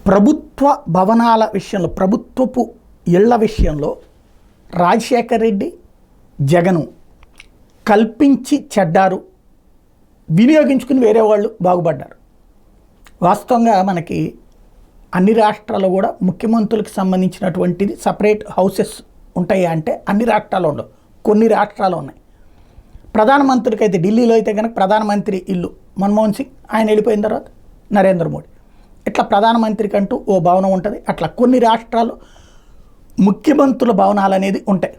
ప్రభుత్వ భవనాల విషయంలో, ప్రభుత్వపు ఇళ్ల విషయంలో రాజశేఖర్ రెడ్డి, జగను కల్పించి చెడ్డారు, వినియోగించుకుని వేరే వాళ్ళు బాగుపడ్డారు. వాస్తవంగా మనకి అన్ని రాష్ట్రాల్లో కూడా ముఖ్యమంత్రులకు సంబంధించినటువంటిది సపరేట్ హౌసెస్ ఉంటాయి అంటే అన్ని రాష్ట్రాల్లో ఉండవు, కొన్ని రాష్ట్రాలు ఉన్నాయి. ప్రధానమంత్రికి అయితే ఢిల్లీలో అయితే కనుక ప్రధానమంత్రి ఇల్లు మన్మోహన్ సింగ్, ఆయన వెళ్ళిపోయిన తర్వాత నరేంద్ర మోడీ, ఇట్లా ప్రధానమంత్రికి అంటూ ఓ భవనం ఉంటుంది. అట్లా కొన్ని రాష్ట్రాలు ముఖ్యమంత్రుల భవనాలు అనేది ఉంటాయి.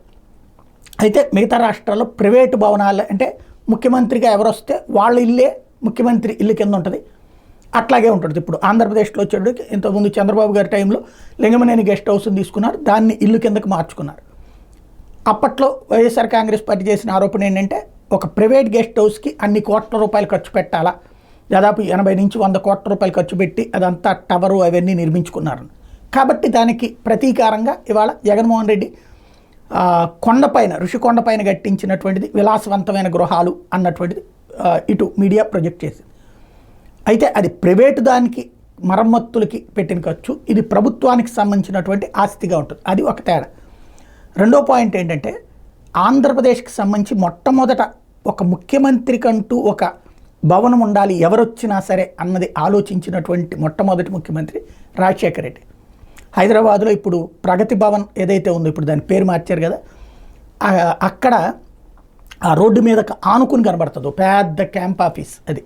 అయితే మిగతా రాష్ట్రాల్లో ప్రైవేటు భవనాలు అంటే ముఖ్యమంత్రిగా ఎవరు వస్తే వాళ్ళ ఇల్లే ముఖ్యమంత్రి ఇల్లు కింద ఉంటుంది. అట్లాగే ఉంటుంది. ఇప్పుడు ఆంధ్రప్రదేశ్లో వచ్చేటికి ఇంతకుముందు చంద్రబాబు గారి టైంలో లింగమనేని గెస్ట్ హౌస్ని తీసుకున్నారు, దాన్ని ఇల్లు కిందకు మార్చుకున్నారు. అప్పట్లో వైఎస్ఆర్ కాంగ్రెస్ పార్టీ చేసిన ఆరోపణ ఏంటంటే ఒక ప్రైవేట్ గెస్ట్ హౌస్కి అన్ని కోట్ల రూపాయలు ఖర్చు పెట్టాలా, దాదాపు 80 నుంచి 100 కోట్ల రూపాయలు ఖర్చు పెట్టి అదంతా టవరు అవన్నీ నిర్మించుకున్నారు. కాబట్టి దానికి ప్రతీకారంగా ఇవాళ జగన్మోహన్ రెడ్డి కొండపైన, ఋషికొండపైన కట్టించినటువంటిది విలాసవంతమైన గృహాలు అన్నటువంటిది ఇటు మీడియా ప్రొజెక్ట్ చేసింది. అయితే అది ప్రైవేటు దానికి మరమ్మతులకి పెట్టిన ఖర్చు, ఇది ప్రభుత్వానికి సంబంధించినటువంటి ఆస్తిగా ఉంటుంది. అది ఒక తేడా. రెండో పాయింట్ ఏంటంటే ఆంధ్రప్రదేశ్కి సంబంధించి మొట్టమొదట ఒక ముఖ్యమంత్రికంటూ ఒక భవనం ఉండాలి ఎవరొచ్చినా సరే అన్నది ఆలోచించినటువంటి మొట్టమొదటి ముఖ్యమంత్రి రాజశేఖర్ రెడ్డి. హైదరాబాద్లో ఇప్పుడు ప్రగతి భవన్ ఏదైతే ఉందో, ఇప్పుడు దాని పేరు మార్చారు కదా, అక్కడ ఆ రోడ్డు మీదకి ఆనుకుని కనబడుతుందో పెద్ద క్యాంప్ ఆఫీస్, అది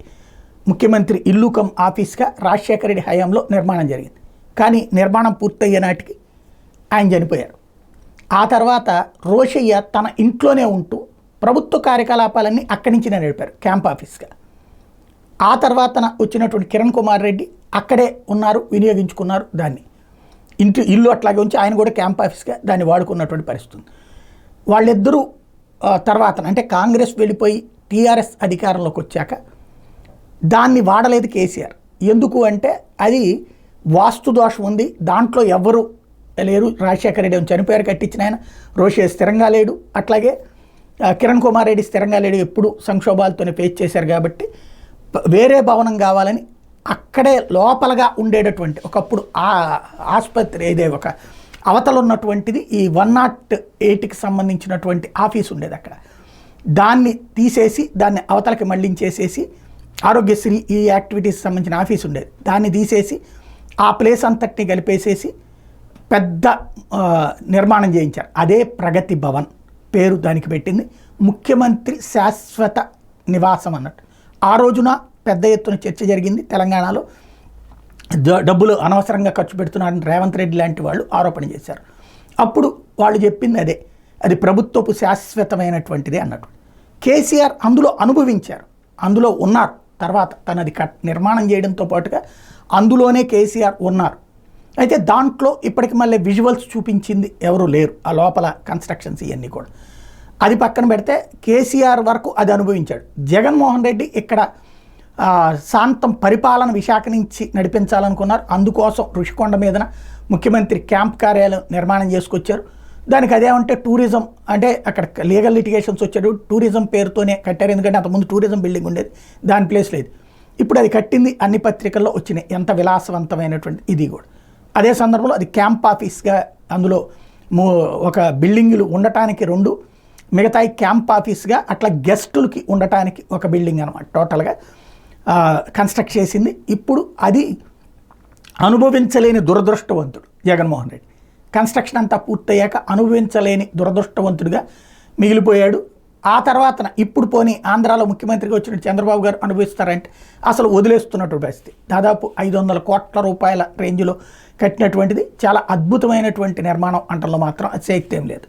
ముఖ్యమంత్రి ఇల్లు కమ్ ఆఫీస్గా రాజశేఖర రెడ్డి హయాంలో నిర్మాణం జరిగింది. కానీ నిర్మాణం పూర్తయ్యే నాటికి ఆయన చనిపోయారు. ఆ తర్వాత రోషయ్య తన ఇంట్లోనే ఉంటూ ప్రభుత్వ కార్యకలాపాలన్నీ అక్కడి నుంచినే నడిపారు క్యాంప్ ఆఫీస్గా. ఆ తర్వాత వచ్చినటువంటి కిరణ్ కుమార్ రెడ్డి అక్కడే ఉన్నారు, వినియోగించుకున్నారు దాన్ని. ఇల్లు అట్లాగే ఉంచి ఆయన కూడా క్యాంప్ ఆఫీస్గా దాన్ని వాడుకున్నటువంటి పరిస్థితి. వాళ్ళిద్దరూ తర్వాత అంటే కాంగ్రెస్ వెళ్ళిపోయి టీఆర్ఎస్ అధికారంలోకి వచ్చాక దాన్ని వాడలేదు కేసీఆర్. ఎందుకు అంటే అది వాస్తు దోషం ఉంది, దాంట్లో ఎవరు లేరు. రాజశేఖర రెడ్డి చనిపోయారు, కట్టించిన ఆయన. రోషయ్య స్థిరంగా లేడు, అట్లాగే కిరణ్ కుమార్ రెడ్డి స్థిరంగా లేడు, ఎప్పుడు సంక్షోభాలతోనే ఫేస్ చేశారు. కాబట్టి వేరే భవనం కావాలని అక్కడే లోపలగా ఉండేటటువంటి ఒకప్పుడు ఆసుపత్రి ఏదే ఒక అవతల ఉన్నటువంటిది ఈ 108కి సంబంధించినటువంటి ఆఫీస్ ఉండేది అక్కడ. దాన్ని తీసేసి దాన్ని అవతలకి మళ్ళించేసేసి ఆరోగ్యశ్రీ ఈ యాక్టివిటీస్ సంబంధించిన ఆఫీస్ ఉండేది, దాన్ని తీసేసి ఆ ప్లేస్ అంతటిని కలిపేసేసి పెద్ద నిర్మాణం చేయించారు. అదే ప్రగతి భవన్ పేరు దానికి పెట్టింది. ముఖ్యమంత్రి శాశ్వత నివాసం అన్నట్టు. ఆ రోజున పెద్ద ఎత్తున చర్చ జరిగింది తెలంగాణలో. డబ్బులు అనవసరంగా ఖర్చు పెడుతున్నారని రేవంత్ రెడ్డి లాంటి వాళ్ళు ఆరోపణ చేశారు. అప్పుడు వాళ్ళు చెప్పింది అదే, అది ప్రభుత్వపు శాశ్వతమైనటువంటిది అన్నట్టు. కేసీఆర్ అందులో అనుభవించారు, అందులో ఉన్నారు. తర్వాత తనది నిర్మాణం చేయడంతో పాటుగా అందులోనే కేసీఆర్ ఉన్నారు. అయితే దాంట్లో ఇప్పటికి మళ్ళీ విజువల్స్ చూపించింది ఎవరు లేరు, ఆ లోపల కన్స్ట్రక్షన్స్ ఇవన్నీ కూడా. అది పక్కన పెడితే కేసీఆర్ వరకు అది అనుభవించాడు. జగన్మోహన్ రెడ్డి ఇక్కడ శాంతం పరిపాలన విశాఖ నుంచి నడిపించాలనుకున్నారు. అందుకోసం ఋషికొండ మీదన ముఖ్యమంత్రి క్యాంప్ కార్యాలయం నిర్మాణం చేసుకొచ్చారు. దానికి అదేమంటే టూరిజం అంటే అక్కడ లీగల్ లిటిగేషన్స్ వచ్చాడు, టూరిజం పేరుతోనే కట్టారు. ఎందుకంటే అంతకుముందు టూరిజం బిల్డింగ్ ఉండేది, దాని ప్లేస్ లేదు. ఇప్పుడు అది కట్టింది, అన్ని పత్రికల్లో వచ్చినాయి, ఎంత విలాసవంతమైనటువంటి ఇది కూడా. అదే సందర్భంలో అది క్యాంప్ ఆఫీస్గా, అందులో ఒక బిల్డింగులు ఉండటానికి 2, మిగతాయి క్యాంప్ ఆఫీస్గా, అట్లా గెస్టులకి ఉండటానికి ఒక బిల్డింగ్ అనమాట టోటల్గా కన్స్ట్రక్ట్ చేసింది. ఇప్పుడు అది అనుభవించలేని దురదృష్టవంతుడు జగన్మోహన్ రెడ్డి. కన్స్ట్రక్షన్ అంతా పూర్తయ్యాక అనుభవించలేని దురదృష్టవంతుడిగా మిగిలిపోయాడు. ఆ తర్వాత ఇప్పుడు పోనీ ఆంధ్రాలో ముఖ్యమంత్రిగా వచ్చిన చంద్రబాబు గారు అనుభవిస్తారంటే అసలు వదిలేస్తున్నటువంటి పరిస్థితి. దాదాపు 500 కోట్ల రూపాయల రేంజ్లో కట్టినటువంటిది చాలా అద్భుతమైనటువంటి నిర్మాణం అంటంలో మాత్రం అతిశయక్తి ఏం లేదు.